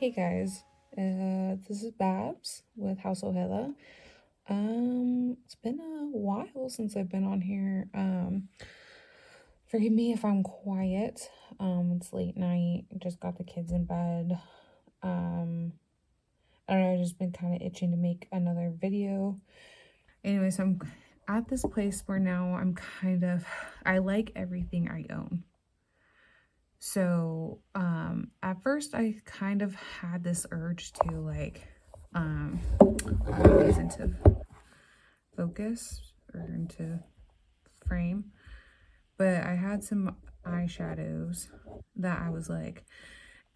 Hey guys, this is Babs with Household Hella. It's been a while since I've been on here. Forgive me if I'm quiet. It's late night. Just got the kids in bed. I don't know, I've just been kind of itching to make another video. Anyways, I'm at this place where now I like everything I own. So, at first I kind of had this urge to like, always into focus or into frame, but I had some eyeshadows that I was like,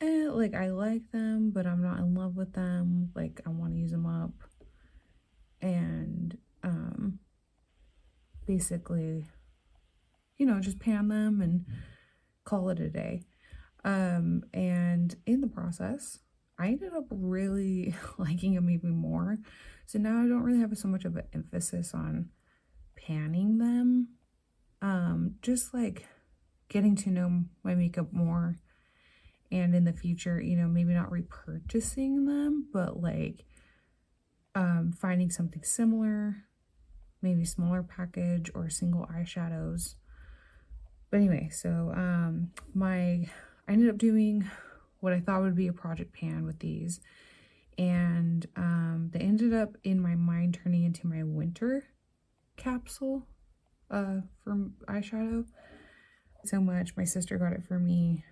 like I like them, but I'm not in love with them. Like I want to use them up and, basically, just pan them and call it a day. And in the process, I ended up really liking them even more. So now I don't really have so much of an emphasis on panning them. Just like getting to know my makeup more. And in the future, maybe not repurchasing them, but like finding something similar, maybe smaller package or single eyeshadows. But anyway, so I ended up doing what I thought would be a project pan with these, and they ended up in my mind turning into my winter capsule for eyeshadow. So much. My sister got it for me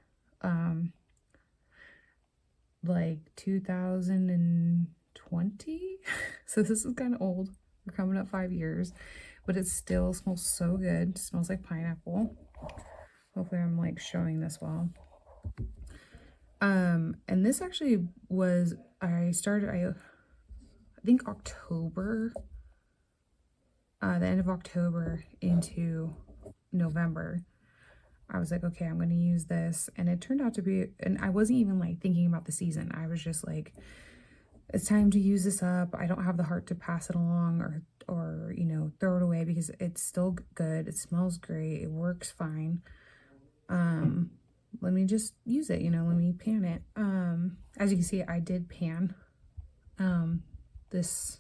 like 2020. So this is kind of old. We're coming up 5 years, but it still smells so good. It smells like pineapple. Hopefully I'm like showing this well. And this actually was, I think October, the end of October into November. I was like, okay, I'm going to use this. And it turned out to be, and I wasn't even like thinking about the season. I was just like, it's time to use this up. I don't have the heart to pass it along or throw it away because it's still good. It smells great. It works fine. Let me just use it, let me pan it. As you can see, I did pan this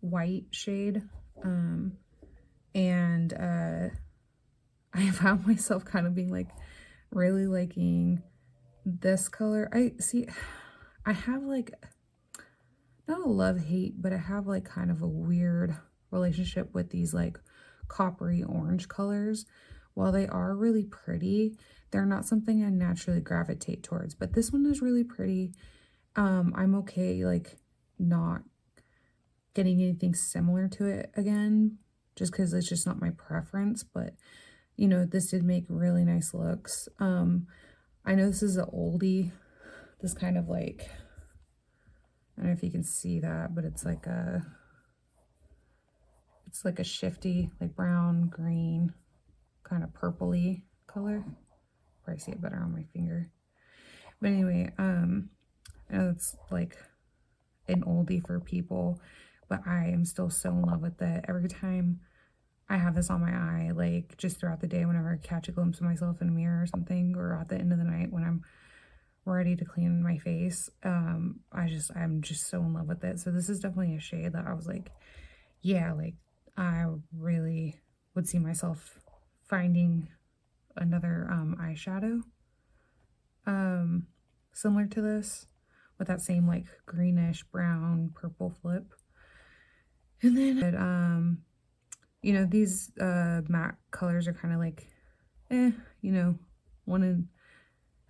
white shade. And I found myself kind of being like really liking this color. I have like not a love-hate, but I have like kind of a weird relationship with these like coppery orange colors. While they are really pretty, they're not something I naturally gravitate towards, but this one is really pretty. I'm okay like not getting anything similar to it again, just because it's just not my preference, but this did make really nice looks. I know this is an oldie, this kind of like, I don't know if you can see that, but it's like a shifty, like brown, green, kind of purpley color. Probably see it better on my finger. But anyway, I know it's like an oldie for people, but I am still so in love with it. Every time I have this on my eye, like just throughout the day, whenever I catch a glimpse of myself in a mirror or something, or at the end of the night when I'm ready to clean my face, I'm just so in love with it. So this is definitely a shade that I was like, yeah, like I really would see myself finding another eyeshadow similar to this, with that same like greenish brown purple flip. And then these matte colors are kind of like one in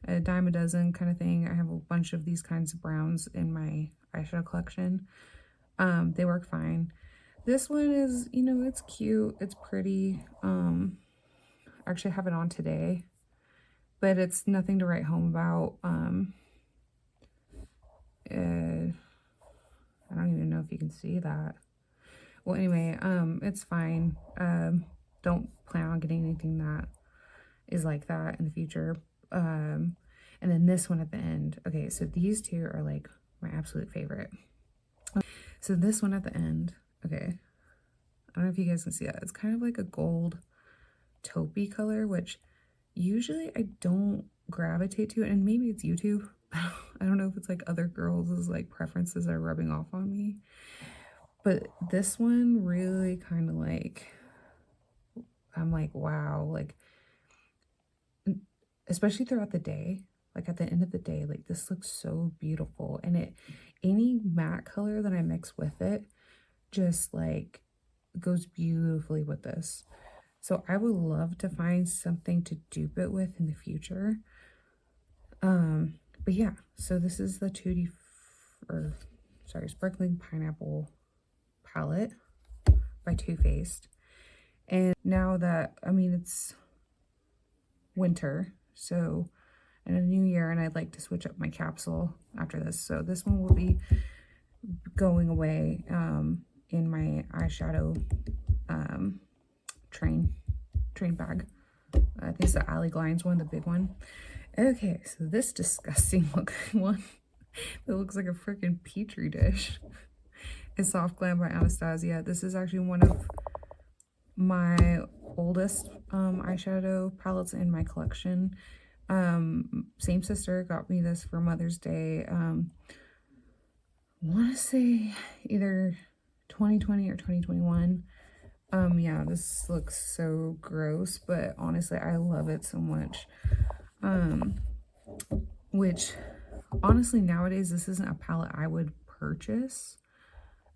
a dime a dozen kind of thing. I have a bunch of these kinds of browns in my eyeshadow collection. They work fine. This one is, it's cute, it's pretty. I actually have it on today, but it's nothing to write home about. I don't even know if you can see that. Well, anyway, it's fine. Don't plan on getting anything that is like that in the future. And then this one at the end. Okay, so these two are like my absolute favorite. So this one at the end, okay, I don't know if you guys can see that. It's kind of like a gold taupey color, which usually I don't gravitate to, and maybe it's YouTube, I don't know if it's like other girls' like preferences are rubbing off on me, but this one really kind of like, I'm like, wow, like, especially throughout the day, like at the end of the day, like this looks so beautiful. And any matte color that I mix with it just like goes beautifully with this. So I would love to find something to dupe it with in the future. But yeah, so this is the Sparkling Pineapple palette by Too Faced. And now that, I mean, it's winter, so in a new year, and I'd like to switch up my capsule after this. So this one will be going away in my eyeshadow train bag. I think it's the Alley Glines one, the big one. Okay, so this disgusting looking one that looks like a freaking petri dish is Soft Glam by Anastasia. This is actually one of my oldest eyeshadow palettes in my collection. Same sister got me this for Mother's Day. I want to say either 2020 or 2021. Yeah, this looks so gross, but honestly, I love it so much. Which honestly, nowadays, this isn't a palette I would purchase.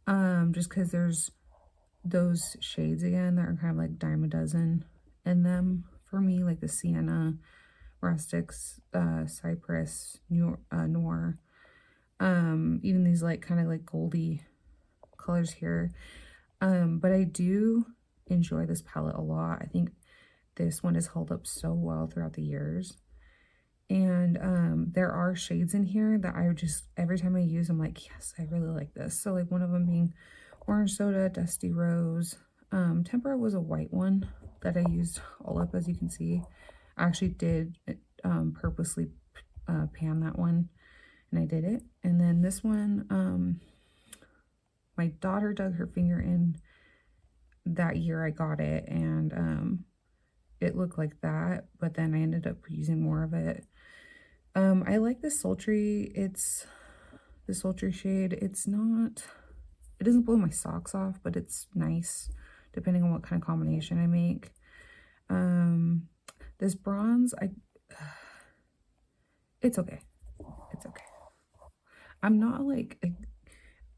Just because there's those shades again that are kind of like dime a dozen in them for me, like the Sienna, Rustics, Cypress, Noir, even these like kind of like goldy colors here. But I do enjoy this palette a lot. I think this one has held up so well throughout the years. And there are shades in here that I just, every time I use, I'm like, yes, I really like this. So like one of them being Orange Soda, Dusty Rose. Tempera was a white one that I used all up, as you can see. I actually did purposely pan that one, and I did it. And then this one, my daughter dug her finger in that year I got it, and it looked like that, but then I ended up using more of it. I like this sultry. It's the sultry shade. It's not, it doesn't blow my socks off, but it's nice depending on what kind of combination I make. This bronze, it's okay. It's okay. I'm not like,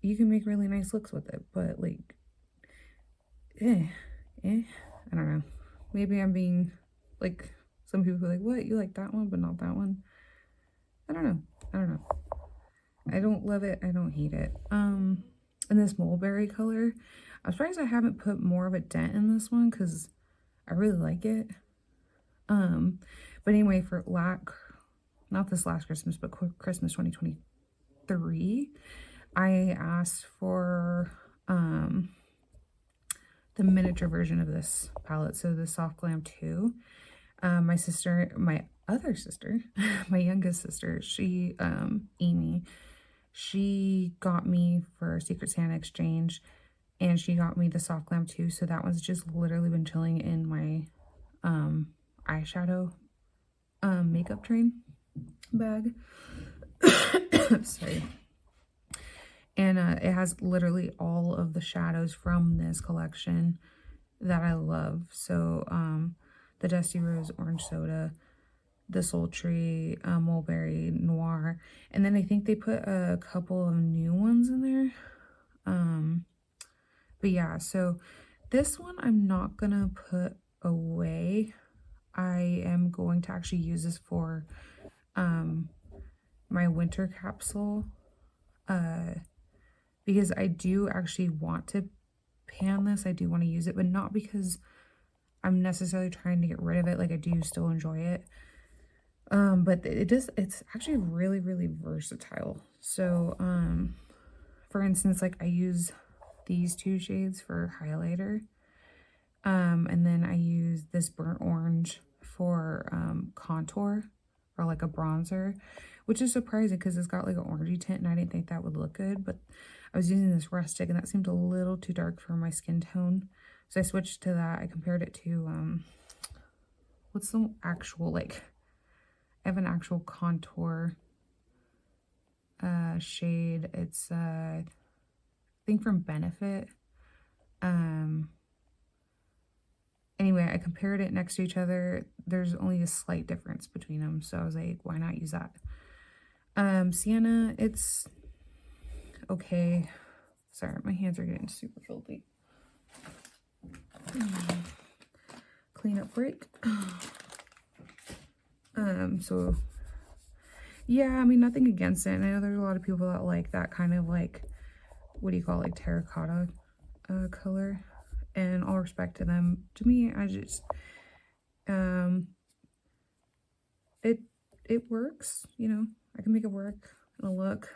you can make really nice looks with it, but like, I don't know. Maybe I'm being like, some people are like, what? You like that one, but not that one? I don't know. I don't love it. I don't hate it. And this mulberry color, I'm surprised I haven't put more of a dent in this one because I really like it. But anyway, for not this last Christmas, but Christmas 2023, I asked for the miniature version of this palette, so the Soft Glam 2. My other sister, my youngest sister, she, Amy, she got me for Secret Santa exchange, and she got me the Soft Glam 2, so that one's just literally been chilling in my eyeshadow makeup train bag. Sorry. And it has literally all of the shadows from this collection that I love. So the Dusty Rose, Orange Soda, the Sultry, Mulberry, Noir. And then I think they put a couple of new ones in there. But yeah, so this one I'm not going to put away. I am going to actually use this for my winter capsule. Because I do actually want to pan this. I do want to use it, but not because I'm necessarily trying to get rid of it. Like, I do still enjoy it. But it's actually really, really versatile. So, for instance, like I use these two shades for highlighter. And then I use this burnt orange for contour or like a bronzer, which is surprising because it's got like an orangey tint and I didn't think that would look good, but I was using this Rustic and that seemed a little too dark for my skin tone. So I switched to that. I compared it to, what's the actual, like, I have an actual contour shade. It's I think from Benefit. Anyway, I compared it next to each other. There's only a slight difference between them, so I was like, why not use that? Sienna, it's okay. Sorry, my hands are getting super filthy. Cleanup break. So yeah, I mean, nothing against it. And I know there's a lot of people that like that kind of like, what do you call it, like terracotta color, and all respect to them. To me, I just it works, you know. I can make it work in a look.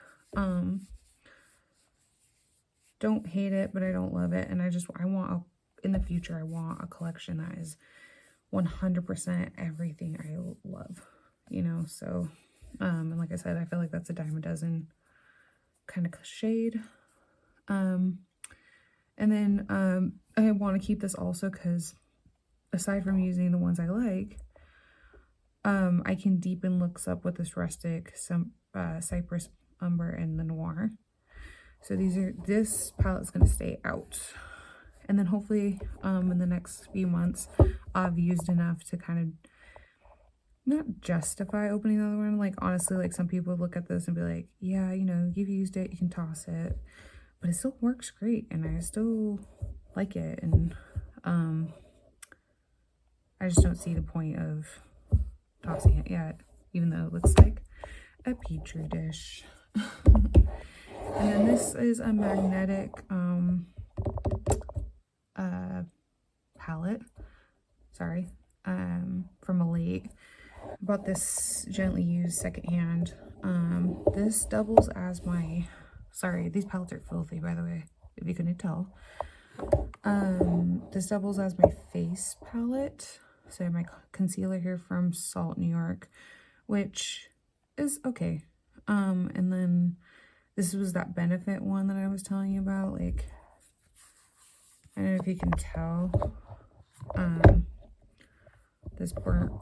Don't hate it, but I don't love it, and I want in the future I want a collection that is 100% everything I love, you know. So and like I said, I feel like that's a dime a dozen kind of shade. And then I want to keep this also because aside from using the ones I like, I can deepen looks up with this rustic, some cypress umber and the noir. So this palette's going to stay out, and then hopefully in the next few months I've used enough to kind of not justify opening the other one. Like honestly, like some people look at this and be like, yeah, you know, you've used it, you can toss it, but it still works great and I still like it. And I just don't see the point of tossing it yet, even though it looks like a petri dish. And then this is a magnetic palette, sorry, from Elite. Bought this gently used secondhand. This doubles as my, sorry, these palettes are filthy, by the way, if you couldn't tell. This doubles as my face palette. So my concealer here from Salt, New York, which is okay. And then this was that Benefit one that I was telling you about. Like, I don't know if you can tell.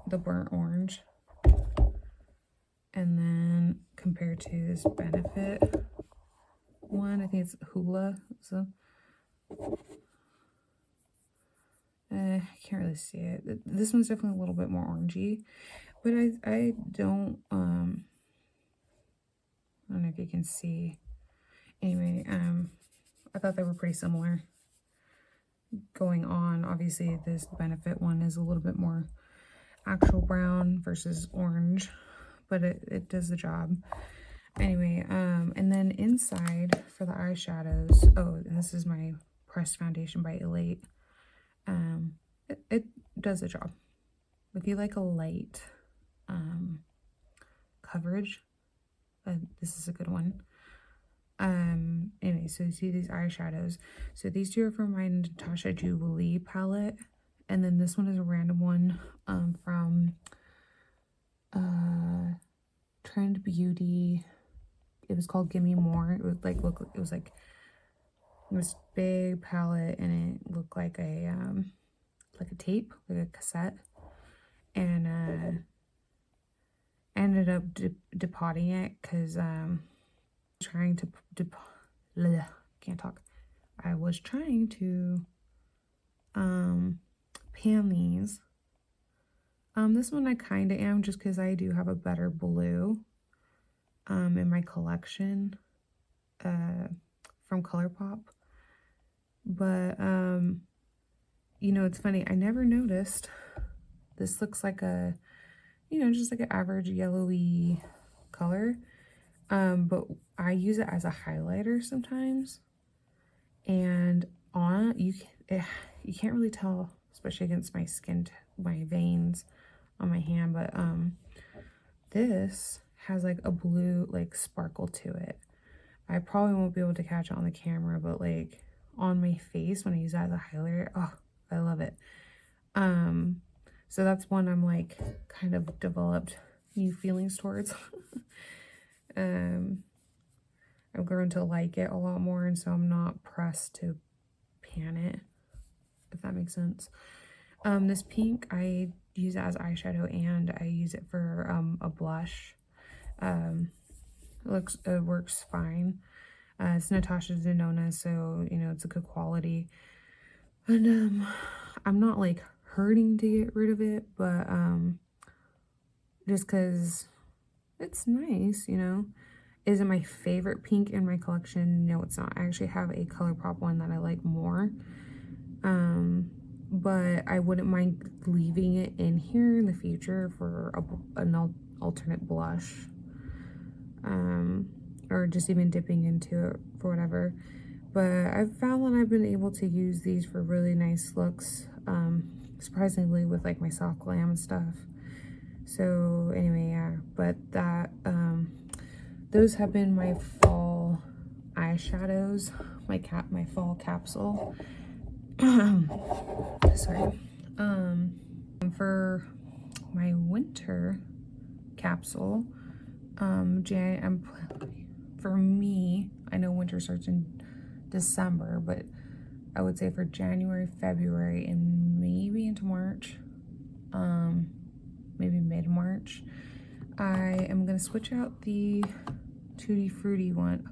The burnt orange. And then compared to this Benefit one, I think it's Hula. So I can't really see it. This one's definitely a little bit more orangey, but I don't know if you can see. Anyway, I thought they were pretty similar going on. Obviously this Benefit one is a little bit more actual brown versus orange, but it does the job. Anyway, and then inside for the eyeshadows, oh, and this is my pressed foundation by Elite. It does the job. If you like a light coverage, this is a good one. Anyway, so you see these eyeshadows. So these two are from my Natasha Jubilee palette, and then this one is a random one from Trend Beauty. It was called Gimme More. It was like it was this big palette, and it looked like a tape, like a cassette, and I ended up depotting it because trying to can't talk. I was trying to pan these. This one I kind of am, just because I do have a better blue in my collection from ColourPop. But you know, it's funny, I never noticed. This looks like a, you know, just like an average yellowy color, but I use it as a highlighter sometimes, and on you can't really tell, especially against my skin, my veins on my hand, but this has like a blue like sparkle to it. I probably won't be able to catch it on the camera, but like on my face when I use that as a highlighter, oh, I love it. So that's one I'm like kind of developed new feelings towards. I've grown to like it a lot more, and so I'm not pressed to pan it, if that makes sense. This pink, I use it as eyeshadow, and I use it for a blush. It works fine. It's Natasha Denona, so you know it's a good quality. And I'm not like hurting to get rid of it, but just because it's nice, you know. Is it my favorite pink in my collection? No, it's not. I actually have a ColourPop one that I like more. But I wouldn't mind leaving it in here in the future for an alternate blush. Or just even dipping into it for whatever. But I've found that I've been able to use these for really nice looks, surprisingly, with like my soft glam and stuff. So anyway, yeah, but that, those have been my fall eyeshadows, my fall capsule. Sorry. For my winter capsule, for me, I know winter starts in December, but I would say for January, February, and maybe into March, maybe mid-March, I am going to switch out the Tutti Frutti one,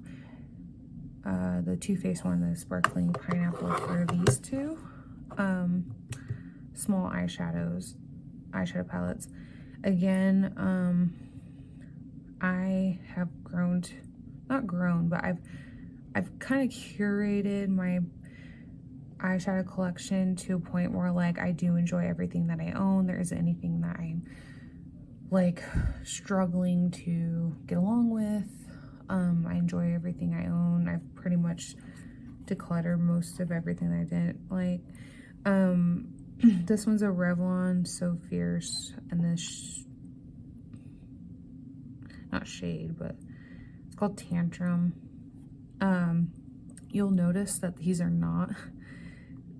the Too Faced one, the sparkling pineapple, for these two small eyeshadow palettes. Again, I have not grown, but I've kind of curated my eyeshadow collection to a point where like I do enjoy everything that I own. There isn't anything that I'm like struggling to get along with. I enjoy everything I own. I've pretty much decluttered most of everything that I didn't like. This one's a Revlon So Fierce, and this not shade, but it's called Tantrum. You'll notice that these are not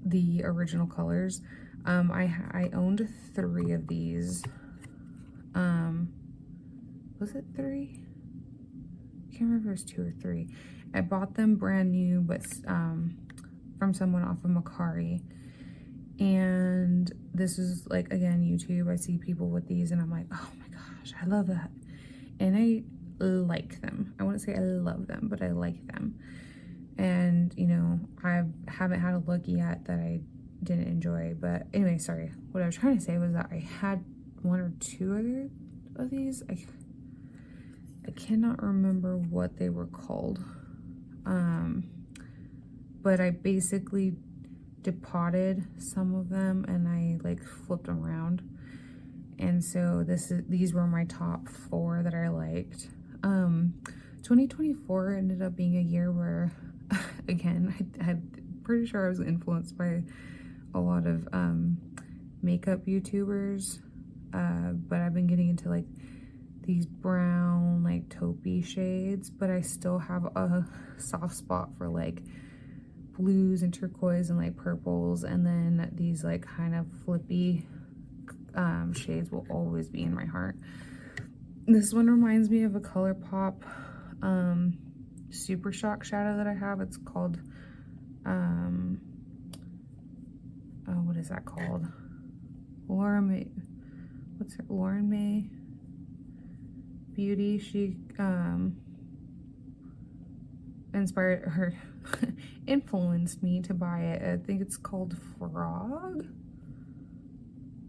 the original colors. I owned 3 of these. Was it 3? I can't remember if it was 2 or 3. I bought them brand new, but from someone off of Macari. And this is like, again, YouTube. I see people with these and I'm like, oh my gosh, I love that. And I like them. I wouldn't say I love them, but I like them. And, you know, I haven't had a look yet that I didn't enjoy. But anyway, sorry. What I was trying to say was that I had 1 or 2 other of these. I cannot remember what they were called. But I basically depotted some of them and I like flipped them around. And so these were my top 4 that I liked. 2024 ended up being a year where, again, I'm pretty sure I was influenced by a lot of makeup YouTubers, but I've been getting into like these brown, like taupey shades, but I still have a soft spot for like blues and turquoise and like purples, and then these like kind of flippy shades will always be in my heart. This one reminds me of a ColourPop Super Shock shadow that I have. It's called what is that called? Lauren May Beauty. She inspired her influenced me to buy it. I think it's called Frog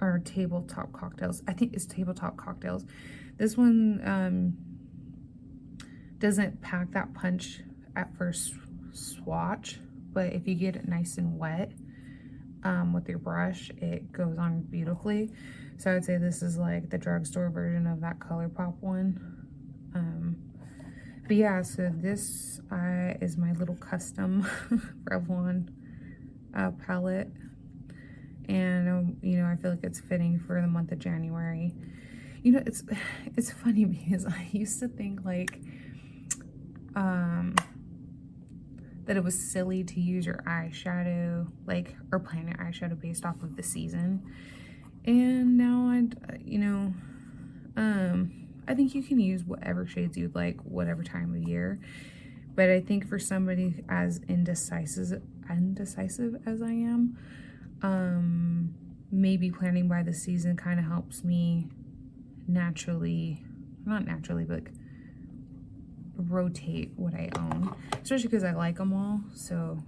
or Tabletop Cocktails. I think it's Tabletop Cocktails. This one doesn't pack that punch at first swatch, but if you get it nice and wet with your brush, it goes on beautifully. So I would say this is like the drugstore version of that ColourPop one. But yeah, so this is my little custom Revlon palette. And, you know, I feel like it's fitting for the month of January. You know, it's funny because I used to think like that it was silly to use your eyeshadow, like, or plan your eyeshadow based off of the season. And now I think you can use whatever shades you'd like, whatever time of year. But I think for somebody as indecisive as I am, maybe planning by the season kind of helps me not naturally, but like rotate what I own, especially because I like them all. So,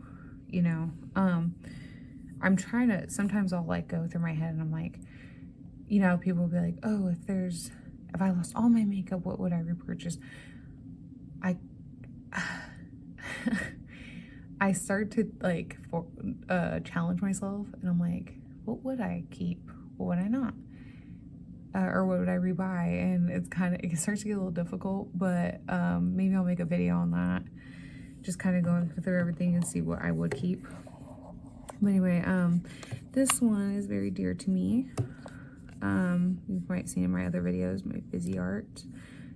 you know, I'm trying to, sometimes I'll like go through my head and I'm like, you know, people will be like, oh, if I lost all my makeup, what would I repurchase? I start to like challenge myself, and I'm like, what would I keep? What would I not? Or what would I rebuy? And it starts to get a little difficult, but maybe I'll make a video on that. Just kind of going through everything and see what I would keep. But anyway, this one is very dear to me. You might see in my other videos, my Visi Art.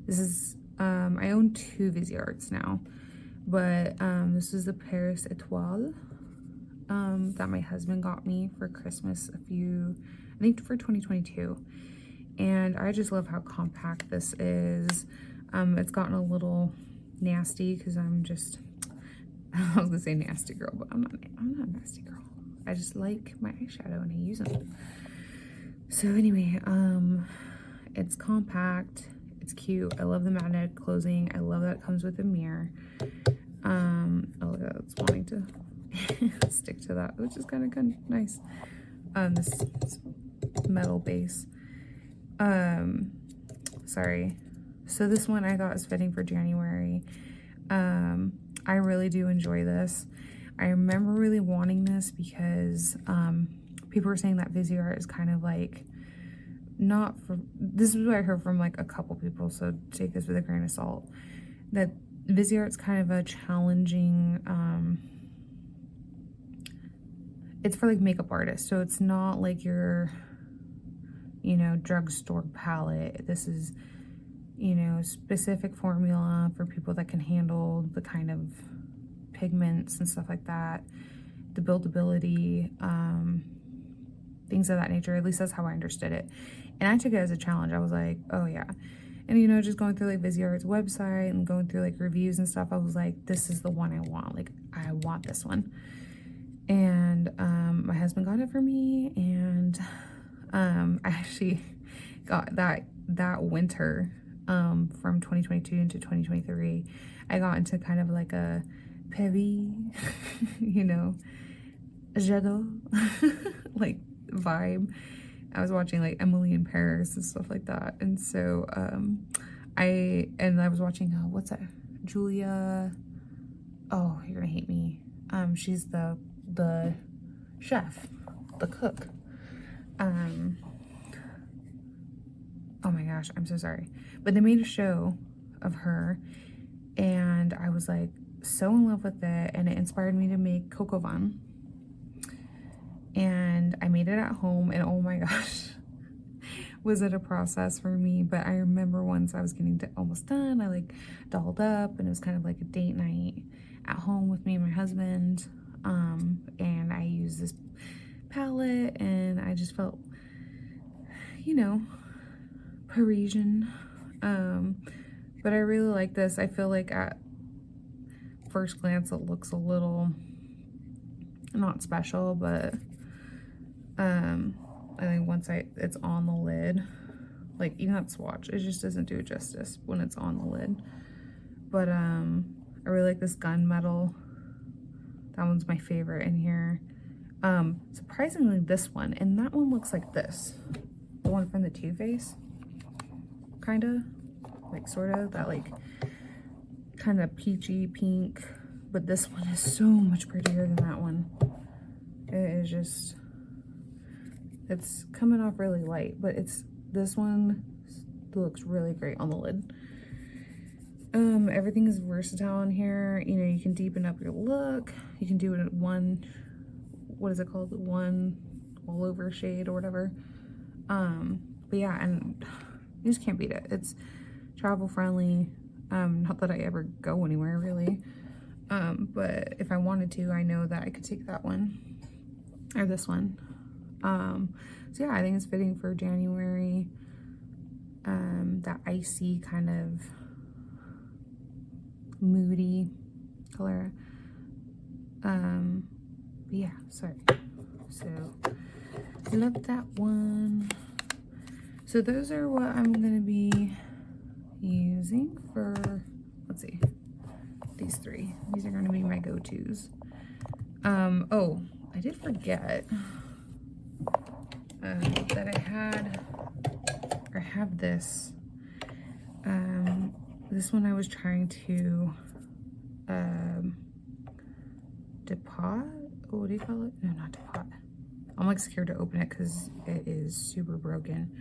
This is, I own 2 Visi Arts now, but this is the Paris Etoile that my husband got me for Christmas I think for 2022. And I just love how compact this is. It's gotten a little nasty because I was gonna say nasty girl, but I'm not a nasty girl. I just like my eyeshadow and I use them. So anyway, it's compact, it's cute. I love the magnetic closing. I love that it comes with a mirror. Oh, it's wanting to stick to that, which is kind of nice. This metal base. Sorry. So this one I thought was fitting for January. I really do enjoy this. I remember really wanting this because people were saying that Visi Art is kind of like this is what I heard from like a couple people, so take this with a grain of salt, that Visi Art's kind of a challenging, it's for like makeup artists, so it's not like your, you know, drugstore palette. This is, you know, specific formula for people that can handle the kind of pigments and stuff like that, the buildability, things of that nature. At least that's how I understood it. And I took it as a challenge. I was like, oh yeah. And you know, just going through like Visi Art's website and going through like reviews and stuff, I was like, this is the one I want. Like, I want this one. And my husband got it for me, and I actually got that winter from 2022 into 2023. I got into kind of like a peppy, you know, Eyeshadow like vibe. I was watching like Emily in Paris and stuff like that, and so I was watching what's that, Julia, oh, you're gonna hate me, she's the chef, the cook, oh my gosh, I'm so sorry, but they made a show of her, and I was like so in love with it, and it inspired me to make coco van. And I made it at home, and oh my gosh, was it a process for me. But I remember once I was getting almost done, I like dolled up, and it was kind of like a date night at home with me and my husband, and I used this palette, and I just felt, you know, Parisian, but I really like this. I feel like at first glance it looks a little not special, but I think once it's on the lid, like even that swatch, it just doesn't do it justice when it's on the lid. But I really like this gunmetal. That one's my favorite in here. Surprisingly, this one, and that one looks like this, the one from the Too Faced, kind of like sort of that like kind of peachy pink, but this one is so much prettier than that one. It is just, it's coming off really light, but this one looks really great on the lid. Everything is versatile in here. You know, you can deepen up your look. You can do it at one, what is it called? One all over shade or whatever. But yeah, and you just can't beat it. It's travel friendly. Not that I ever go anywhere really. But if I wanted to, I know that I could take that one or this one. So yeah, I think it's fitting for January. That icy kind of moody color. But yeah, sorry. So love that one. So those are what I'm gonna be using for let's see, these three. These are going to be my go-tos. Oh, I did forget that I have this. This one I was trying to depot. Oh, what do you call it? No, not depot. I'm like scared to open it because it is super broken.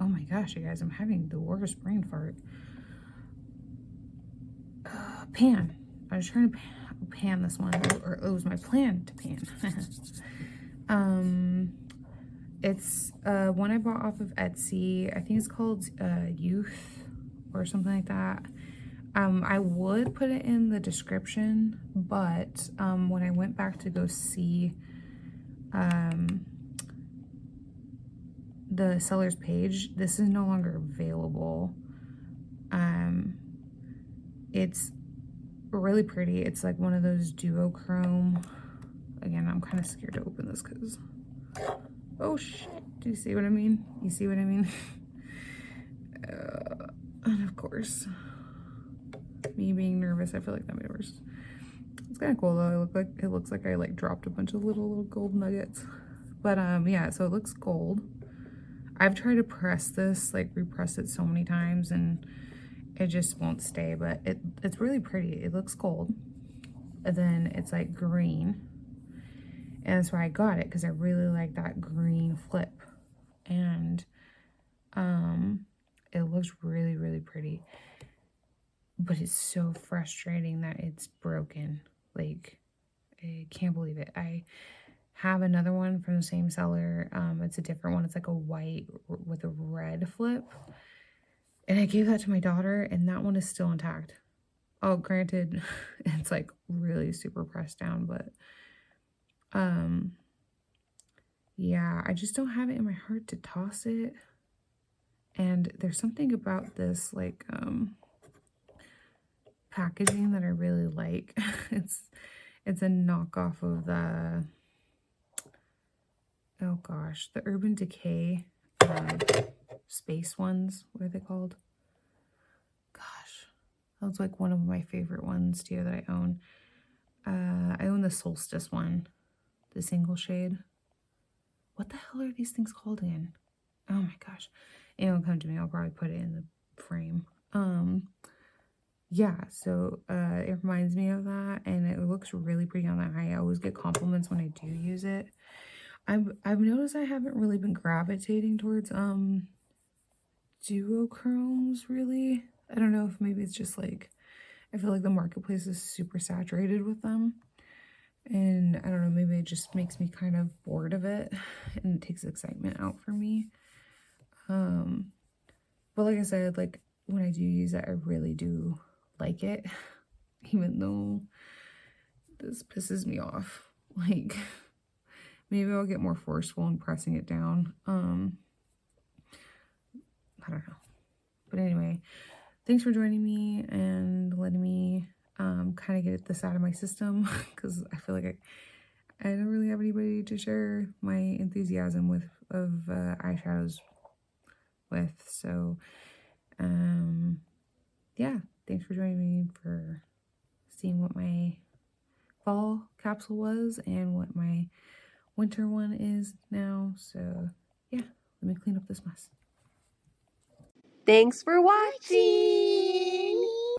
Oh my gosh, you guys, I'm having the worst brain fart. Pan. I was trying to pan this one, or it was my plan to pan. It's one I bought off of Etsy. I think it's called Youth or something like that. I would put it in the description, but when I went back to go see the seller's page, this is no longer available. It's really pretty. It's like one of those duochrome. Again, I'm kind of scared to open this because, oh shit, do you see what I mean? You see what I mean? And of course, me being nervous, I feel like that made it worse. It's kind of cool though. It looks like I like dropped a bunch of little gold nuggets. But yeah, so it looks gold. I've tried to press this, like repress it so many times, and it just won't stay, but it's really pretty. It looks gold, and then it's like green, and that's why I got it, because I really like that green flip. And it looks really, really pretty, but it's so frustrating that it's broken. Like, I can't believe it. I have another one from the same seller. It's a different one. It's like a white with a red flip. And I gave that to my daughter, and that one is still intact. Oh, granted, it's like really super pressed down, but yeah, I just don't have it in my heart to toss it. And there's something about this like packaging that I really like. It's a knockoff of the, oh gosh, the Urban Decay space ones. What are they called? Gosh, that was like one of my favorite ones too that I own. I own the Solstice one, the single shade. What the hell are these things called again? Oh my gosh, it'll come to me. I'll probably put it in the frame. Yeah, so it reminds me of that, and it looks really pretty on the eye. I always get compliments when I do use it. I've noticed I haven't really been gravitating towards duochromes really. I don't know if maybe it's just like I feel like the marketplace is super saturated with them, and I don't know, maybe it just makes me kind of bored of it and it takes excitement out for me. But like I said, like when I do use it, I really do like it, even though this pisses me off. Like, maybe I'll get more forceful in pressing it down. I don't know. But anyway, thanks for joining me and letting me kind of get this out of my system, because I feel like I don't really have anybody to share my enthusiasm with of eyeshadows with. So yeah, thanks for joining me for seeing what my fall capsule was and what my winter one is now. So yeah, let me clean up this mess. Thanks for watching.